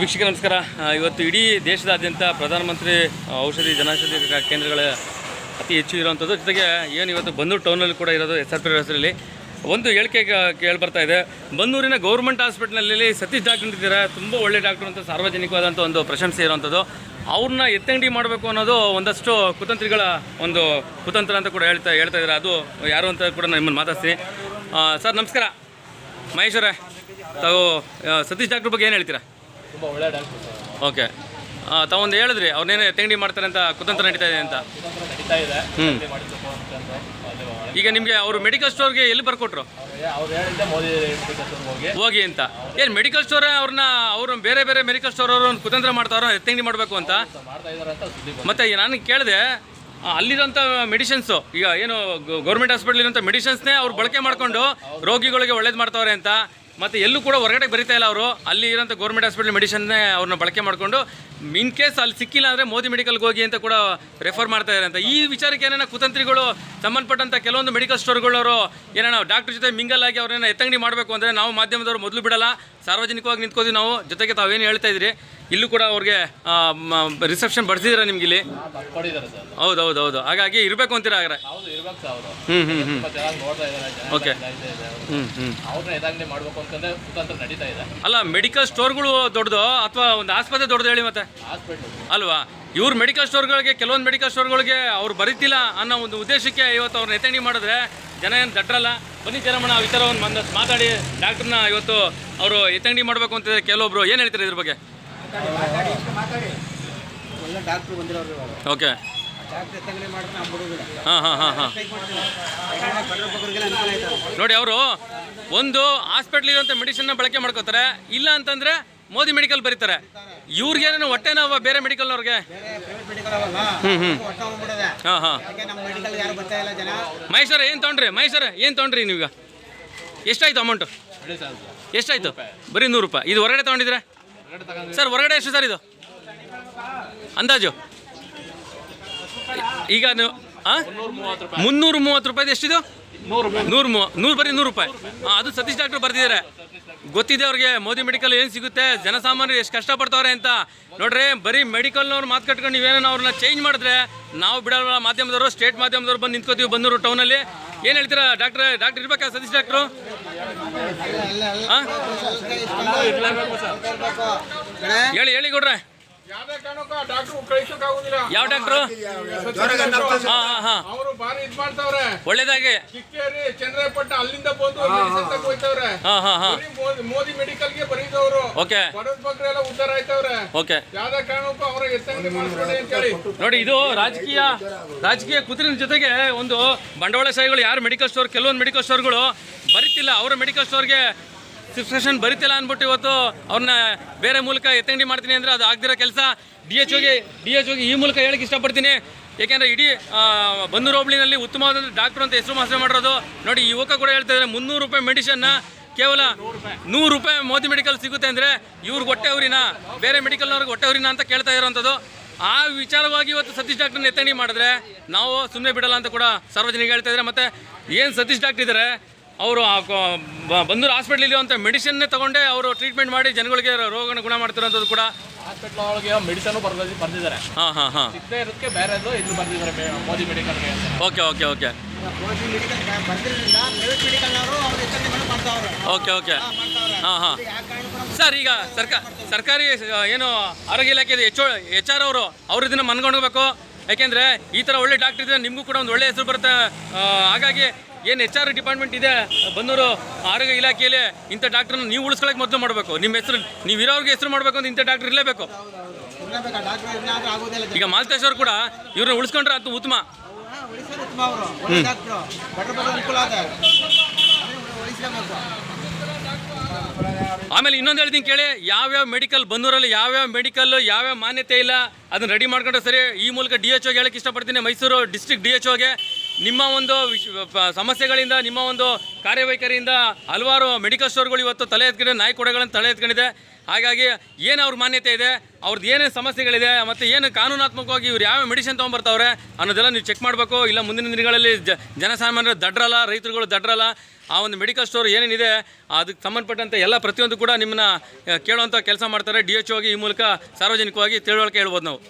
ವೀಕ್ಷಕ ನಮಸ್ಕಾರ. ಇವತ್ತು ಇಡೀ ದೇಶದಾದ್ಯಂತ ಪ್ರಧಾನಮಂತ್ರಿ ಔಷಧಿ ಜನೌಷಧಿ ಕೇಂದ್ರಗಳ ಅತಿ ಹೆಚ್ಚು ಇರುವಂಥದ್ದು. ಜೊತೆಗೆ ಏನು ಇವತ್ತು ಬನ್ನೂರು ಟೌನಲ್ಲಿ ಕೂಡ ಇರೋದು SRP ಹೆಸರಲ್ಲಿ ಒಂದು ಹೇಳಿಕೆ ಕೇಳಿಬರ್ತಾ ಇದೆ. ಬನ್ನೂರಿನ ಗೌರ್ಮೆಂಟ್ ಹಾಸ್ಪಿಟ್ಲಲ್ಲಿ ಸತೀಶ್ ಡಾಕ್ಟರ್ ಇದ್ದಾರೆ, ತುಂಬ ಒಳ್ಳೆ ಡಾಕ್ಟ್ರು ಅಂತ ಸಾರ್ವಜನಿಕವಾದಂಥ ಒಂದು ಪ್ರಶಂಸೆ ಇರುವಂಥದ್ದು. ಅವ್ರನ್ನ ಎತ್ತಂಗಡಿ ಮಾಡಬೇಕು ಅನ್ನೋದು ಒಂದಷ್ಟು ಕುತಂತ್ರಿಗಳ ಒಂದು ಕುತಂತ್ರ ಅಂತ ಕೂಡ ಹೇಳ್ತಾ ಇದ್ದಾರೆ. ಅದು ಯಾರು ಅಂತ ಕೂಡ ನಾನು ನಿಮ್ಮನ್ನು ಮಾತಾಡ್ತೀನಿ. ಸರ್ ನಮಸ್ಕಾರ. ಮಹೇಶ್ವರೇ, ತಾವು ಸತೀಶ್ ಡಾಕ್ಟ್ರ್ ಬಗ್ಗೆ ಏನು ಹೇಳ್ತೀರಾ? ತುಂಬ ಒಳ್ಳೆ ಡಾಕ್ಟರ್. ಓಕೆ, ತಾವೊಂದು ಹೇಳಿದ್ರಿ ಅವ್ರನ್ನೇನು ಎತ್ತಂಗಡಿ ಮಾಡ್ತಾರೆ ಅಂತ, ಕುತಂತ್ರ ನಡೀತಾ ಇದೆ ಅಂತ. ಈಗ ನಿಮಗೆ ಅವರು ಮೆಡಿಕಲ್ ಸ್ಟೋರ್ಗೆ ಎಲ್ಲಿ ಬರ್ಕೊಟ್ರು? ಹೋಗಿ ಅಂತ. ಏನು ಮೆಡಿಕಲ್ ಸ್ಟೋರ್ ಅವ್ರನ್ನ ಬೇರೆ ಬೇರೆ ಮೆಡಿಕಲ್ ಸ್ಟೋರ್ ಅವರು ಒಂದು ಕುತಂತ್ರ ಮಾಡ್ತಾರೋ ಎತ್ತಂಗಡಿ ಮಾಡಬೇಕು ಅಂತ. ಮತ್ತು ನಾನು ಕೇಳಿದೆ, ಅಲ್ಲಿರೋಂಥ ಮೆಡಿಸಿನ್ಸು ಈಗ ಏನು ಗೌರ್ಮೆಂಟ್ ಹಾಸ್ಪಿಟ್ಲಿರೋಂಥ ಮೆಡಿಸಿನ್ಸ್ನೇ ಅವ್ರು ಬಳಕೆ ಮಾಡಿಕೊಂಡು ರೋಗಿಗಳಿಗೆ ಒಳ್ಳೇದು ಮಾಡ್ತಾವ್ರೆ ಅಂತ. ಮತ್ತು ಎಲ್ಲೂ ಕೂಡ ಹೊರಗಡೆ ಬರೀತಾ ಇಲ್ಲ ಅವರು. ಅಲ್ಲಿ ಇರೋಂಥ ಗೌರ್ಮೆಂಟ್ ಹಾಸ್ಪಿಟಲ್ ಮೆಡಿಸಿನ್ನೇ ಅವ್ರನ್ನ ಬಳಕೆ ಮಾಡಿಕೊಂಡು ಇನ್ ಕೇಸ್ ಅಲ್ಲಿ ಸಿಕ್ಕಿಲ್ಲ ಅಂದರೆ ಮೋದಿ ಮೆಡಿಕಲ್ಗೆ ಹೋಗಿ ಅಂತ ಕೂಡ ರೆಫರ್ ಮಾಡ್ತಾ ಇದ್ದಾರೆ ಅಂತ. ಈ ವಿಚಾರಕ್ಕೆ ಏನೇನೋ ಕುತಂತ್ರಿಗಳು ಸಂಬಂಧಪಟ್ಟಂಥ ಕೆಲವೊಂದು ಮೆಡಿಕಲ್ ಸ್ಟೋರ್ಗಳವರು ಏನೇನೋ ಡಾಕ್ಟ್ರ್ ಜೊತೆ ಮಿಂಗಲ್ ಆಗಿ ಅವ್ರನ್ನ ಎತ್ತಂಗಡಿ ಮಾಡಬೇಕು ಅಂದರೆ ನಾವು ಮಾಧ್ಯಮದವರು ಮೊದಲು ಬಿಡಲ್ಲ, ಸಾರ್ವಜನಿಕವಾಗಿ ನಿಂತ್ಕೋತೀವಿ ನಾವು. ಜೊತೆಗೆ ತಾವೇನು ಹೇಳ್ತಾ ಇದ್ರಿ, ಇಲ್ಲೂ ಕೂಡ ಅವ್ರಿಗೆ ರಿಸೆಪ್ಷನ್ ಬಡಿಸಿದ್ರೆ ನಿಮ್ಗೆ ಇಲ್ಲಿ? ಹೌದು. ಹಾಗಾಗಿ ಇರಬೇಕು ಅಂತೀರಾ? ಹಾಗಾದ್ರೆ ಓಕೆ. ಅಲ್ಲ, ಮೆಡಿಕಲ್ ಸ್ಟೋರ್ಗಳು ದೊಡ್ಡದು ಅಥವಾ ಒಂದು ಆಸ್ಪತ್ರೆ ದೊಡ್ಡದು ಹೇಳಿ ಮತ್ತೆ ಅಲ್ವಾ? ಇವ್ರು ಮೆಡಿಕಲ್ ಸ್ಟೋರ್ಗಳಿಗೆ, ಕೆಲವೊಂದು ಮೆಡಿಕಲ್ ಸ್ಟೋರ್ಗಳಿಗೆ ಅವ್ರು ಬರೀತಿಲ್ಲ ಅನ್ನೋ ಒಂದು ಉದ್ದೇಶಕ್ಕೆ ಇವತ್ತು ಅವ್ರನ್ನ ಎತ್ತಂಗಡಿ ಮಾಡಿದ್ರೆ ಜನ ಏನು ದಟ್ರಲ್ಲ. ಬನ್ನಿ ಜನಮಣ ಆ ವಿಚಾರವನ್ನು ಬಂದಷ್ಟು ಮಾತಾಡಿ ಡಾಕ್ಟ್ರನ್ನ ಇವತ್ತು ಅವರು ಎತ್ತಂಗಡಿ ಮಾಡಬೇಕು ಅಂತಿದ್ದಾರೆ. ಕೆಲವೊಬ್ರು ಏನು ಹೇಳ್ತಾರೆ ಇದ್ರ ಬಗ್ಗೆ? ಓಕೆ. ಹಾಂ. ನೋಡಿ, ಅವರು ಒಂದು ಹಾಸ್ಪಿಟ್ಲಿರುವಂಥ ಮೆಡಿಸಿನ್ನ ಬಳಕೆ ಮಾಡ್ಕೋತಾರೆ, ಇಲ್ಲ ಅಂತಂದರೆ ಮೋದಿ ಮೆಡಿಕಲ್ ಬರೀತಾರೆ. ಇವ್ರಿಗೇನು ಹೊಟ್ಟೆ ನೋವು ಬೇರೆ ಮೆಡಿಕಲ್ನವ್ರಿಗೆ? ಹಾಂ. ಮಹೇಶ್ವರ ಏನು ತೊಗೊಂಡ್ರಿ ನೀವೀಗ? ಎಷ್ಟಾಯ್ತು ಅಮೌಂಟು? ಎಷ್ಟಾಯ್ತು? ಬರೀ 100 ರೂಪಾಯಿ. ಇದು ಹೊರಗಡೆ ತೊಗೊಂಡಿದ್ರೆ ಸರ್? ಹೊರಗಡೆ ಎಷ್ಟು ಸರ್ ಇದು ಅಂದಾಜು? ಈಗ ನೀವು 330 ರೂಪಾಯಿದು ಎಷ್ಟಿದು? 100 ಬರೀ 100 ರೂಪಾಯಿ. ಅದು ಸತೀಶ್ ಡಾಕ್ಟ್ರು ಬರ್ತಿದ್ದಾರೆ. ಗೊತ್ತಿದೆ ಅವ್ರಿಗೆ ಮೋದಿ ಮೆಡಿಕಲ್ ಏನು ಸಿಗುತ್ತೆ, ಜನಸಾಮಾನ್ಯರು ಎಷ್ಟು ಕಷ್ಟಪಡ್ತವ್ರೆ ಅಂತ. ನೋಡ್ರಿ, ಬರೀ ಮೆಡಿಕಲ್ನವ್ರು ಮಾತು ಕಟ್ಕೊಂಡು ನೀವೇನೋ ಅವ್ರನ್ನ ಚೇಂಜ್ ಮಾಡಿದ್ರೆ ನಾವು ಬಿಡಲ್ಲ. ಮಾಧ್ಯಮದವರು, ಸ್ಟೇಟ್ ಮಾಧ್ಯಮದವ್ರು ಬಂದು ನಿಂತ್ಕೋತೀವಿ ಬನ್ನೂರು ಟೌನಲ್ಲಿ. ಏನು ಹೇಳ್ತೀರಾ? ಡಾಕ್ಟ್ರ್ ಇರ್ಬೇಕಾ ಸತೀಶ್ ಡಾಕ್ಟ್ರು? ಹಾಂ, ಹೇಳಿ ಕೊಡ್ರೆ. ಯಾವ ಡಾಕ್ಟ್ರು? ಒಳ್ಳೇದಾಗಿ ಅಲ್ಲಿಂದ ಬಂದು ಮೋದಿ ಮೆಡಿಕಲ್ಗೆ ಬರೀದವರು ಉದ್ದಾರ ಆಯ್ತವ್ರೆ. ಓಕೆ. ಯಾವ್ದೇ ಕಾರಣಕ್ಕೂ ಅವರ ಎತ್ತಂಗಡಿ ಮಾಡಿಸ್ಬೇಡಿ ಅಂತ ಹೇಳಿ. ನೋಡಿ, ಇದು ರಾಜಕೀಯ ಕುದುರಿನ ಜೊತೆಗೆ ಒಂದು ಬಂಡವಾಳಶಾಹಿಗಳು ಯಾರು ಮೆಡಿಕಲ್ ಸ್ಟೋರ್, ಕೆಲವೊಂದು ಮೆಡಿಕಲ್ ಸ್ಟೋರ್ಗಳು ಬರೀತಿಲ್ಲ, ಅವರ ಮೆಡಿಕಲ್ ಸ್ಟೋರ್ಗೆ ಸಬ್ಸ್ಕ್ರಿಪ್ಷನ್ ಬರೀತಿಲ್ಲ ಅಂದ್ಬಿಟ್ಟು ಇವತ್ತು ಅವ್ರನ್ನ ಬೇರೆ ಮೂಲಕ ಎತ್ತಂಗಡಿ ಮಾಡ್ತೀನಿ ಅಂದರೆ ಅದು ಆಗದಿರೋ ಕೆಲಸ. DHOಗೆ ಈ ಮೂಲಕ ಹೇಳಕ್ಕೆ ಇಷ್ಟಪಡ್ತೀನಿ. ಏಕೆಂದರೆ ಇಡೀ ಬನ್ನೂರು ಹೋಬಳಿನಲ್ಲಿ ಉತ್ತಮವಾದ ಡಾಕ್ಟ್ರು ಅಂತ ಹೆಸರು ಮಾಸೆ ಮಾಡಿರೋದು. ನೋಡಿ, ಈ ಯುವಕ ಕೂಡ ಹೇಳ್ತಾ ಇದ್ದಾರೆ 300 ರೂಪಾಯಿ ಮೆಡಿಷನ್ನ ಕೇವಲ 100 ರೂಪಾಯಿ ಮೋದಿ ಮೆಡಿಕಲ್ ಸಿಗುತ್ತೆ ಅಂದರೆ ಇವ್ರಿಗೆ ಹೊಟ್ಟೆ ಊರಿನ, ಬೇರೆ ಮೆಡಿಕಲ್ನವ್ರಿಗೆ ಹೊಟ್ಟೆ ಊರಿನ ಅಂತ ಕೇಳ್ತಾ ಇರೋವಂಥದ್ದು. ಆ ವಿಚಾರವಾಗಿ ಇವತ್ತು ಸತೀಶ್ ಡಾಕ್ಟ್ರನ್ನ ಎತ್ತಂಗಡಿ ಮಾಡಿದ್ರೆ ನಾವು ಸುಮ್ಮನೆ ಬಿಡಲ್ಲ ಅಂತ ಕೂಡ ಸಾರ್ವಜನಿಕ ಹೇಳ್ತಾ ಇದ್ದಾರೆ. ಮತ್ತು ಏನು ಸತೀಶ್ ಡಾಕ್ಟ್ರ್ ಇದ್ದಾರೆ, ಅವರು ಬನ್ನೂರು ಹಾಸ್ಪಿಟ್ಲಿರೋ ಅಂಥ ಮೆಡಿಸಿನ್ನೇ ತೊಗೊಂಡೇ ಅವರು ಟ್ರೀಟ್ಮೆಂಟ್ ಮಾಡಿ ಜನಗಳಿಗೆ ರೋಗನ ಗುಣ ಮಾಡ್ತಿರೋಂಥದ್ದು ಕೂಡ. ಹಾಸ್ಪಿಟ್ಲ್ ಒಳಗೆ ಮೆಡಿಸನ್ ಬರ್ದಿದ್ದಾರೆ. ಹಾಂ. ಸಿಗದೇ ಇರೋದಕ್ಕೆ ಬೇರೆ ಇದು ಬರ್ದಿದ್ದಾರೆ ಮೋದಿ ಮೆಡಿಕಲ್ಗೆ. ಓಕೆ. ಹಾಂ. ಸರ್, ಈಗ ಸರ್ಕಾರಿ ಏನು ಆರೋಗ್ಯ ಇಲಾಖೆ HR ಅವರು ಇದನ್ನು ಮನ್ಕೊಂಡೋಗ್ಬೇಕು. ಯಾಕೆಂದರೆ ಈ ಥರ ಒಳ್ಳೆ ಡಾಕ್ಟರ್ ಇದ್ದರೆ ನಿಮಗೂ ಕೂಡ ಒಂದು ಒಳ್ಳೆ ಹೆಸರು ಬರುತ್ತೆ. ಹಾಗಾಗಿ ಏನು HR ಡಿಪಾರ್ಟ್ಮೆಂಟ್ ಇದೆ ಬನ್ನೂರು ಆರೋಗ್ಯ ಇಲಾಖೆಯಲ್ಲಿ, ಇಂಥ ಡಾಕ್ಟ್ರನ್ನ ನೀವು ಉಳಿಸ್ಕೊಳ್ಳೋಕೆ ಮೊದಲು ಮಾಡಬೇಕು. ನಿಮ್ಮ ಹೆಸರು, ನೀವು ಇರೋರಿಗೆ ಹೆಸರು ಮಾಡಬೇಕು ಅಂತ ಇಂಥ ಡಾಕ್ಟ್ರ್ ಇರಲೇಬೇಕು. ಈಗ ಮಾಲ್ತೇಶ್ ಅವರು ಕೂಡ ಇವ್ರನ್ನ ಉಳಿಸ್ಕೊಂಡ್ರೆ ಅದು ಉತ್ತಮ. ಆಮೇಲೆ ಇನ್ನೊಂದು ಹೇಳ್ತೀನಿ ಕೇಳಿ, ಯಾವ್ಯಾವ ಮೆಡಿಕಲ್ ಬನ್ನೂರಲ್ಲಿ ಯಾವ್ಯಾವ ಮಾನ್ಯತೆ ಇಲ್ಲ ಅದನ್ನು ರೆಡಿ ಮಾಡ್ಕೊಂಡ್ರೆ ಸರಿ. ಈ ಮೂಲಕ DHOಗೆ ಹೇಳಕ್ಕೆ ಇಷ್ಟಪಡ್ತೀನಿ, ಮೈಸೂರು ಡಿಸ್ಟ್ರಿಕ್ಟ್ DHOಗೆ ನಿಮ್ಮ ಒಂದು ಸಮಸ್ಯೆಗಳಿಂದ, ನಿಮ್ಮ ಒಂದು ಕಾರ್ಯವೈಖರಿಯಿಂದ ಹಲವಾರು ಮೆಡಿಕಲ್ ಸ್ಟೋರ್ಗಳು ಇವತ್ತು ತಲೆ ಎತ್ಕೊಂಡಿದೆ, ನಾಯಿ ಕೊಡೆಗಳನ್ನು ತಲೆ ಎತ್ಕೊಂಡಿದೆ. ಹಾಗಾಗಿ ಏನು ಅವ್ರ ಮಾನ್ಯತೆ ಇದೆ, ಅವ್ರದ್ದು ಏನೇನು ಸಮಸ್ಯೆಗಳಿದೆ, ಮತ್ತು ಏನು ಕಾನೂನಾತ್ಮಕವಾಗಿ ಇವ್ರು ಯಾವ ಮೆಡಿಸಿನ್ ತೊಗೊಂಬರ್ತಾವ್ರೆ ಅನ್ನೋದೆಲ್ಲ ನೀವು ಚೆಕ್ ಮಾಡಬೇಕು. ಇಲ್ಲ ಮುಂದಿನ ದಿನಗಳಲ್ಲಿ ಜನಸಾಮಾನ್ಯರು ದಡ್ರಲ್ಲ, ರೈತರುಗಳು ದಡ್ರಲ್ಲ. ಆ ಒಂದು ಮೆಡಿಕಲ್ ಸ್ಟೋರ್ ಏನೇನಿದೆ ಅದಕ್ಕೆ ಸಂಬಂಧಪಟ್ಟಂತೆ ಎಲ್ಲ ಪ್ರತಿಯೊಂದು ಕೂಡ ನಿಮ್ಮನ್ನ ಕೇಳುವಂಥ ಕೆಲಸ ಮಾಡ್ತಾರೆ. DHO ಆಗಿ ಈ ಮೂಲಕ ಸಾರ್ವಜನಿಕವಾಗಿ ತಿಳುವಳಿಕೆ ಹೇಳ್ಬೋದು ನಾವು.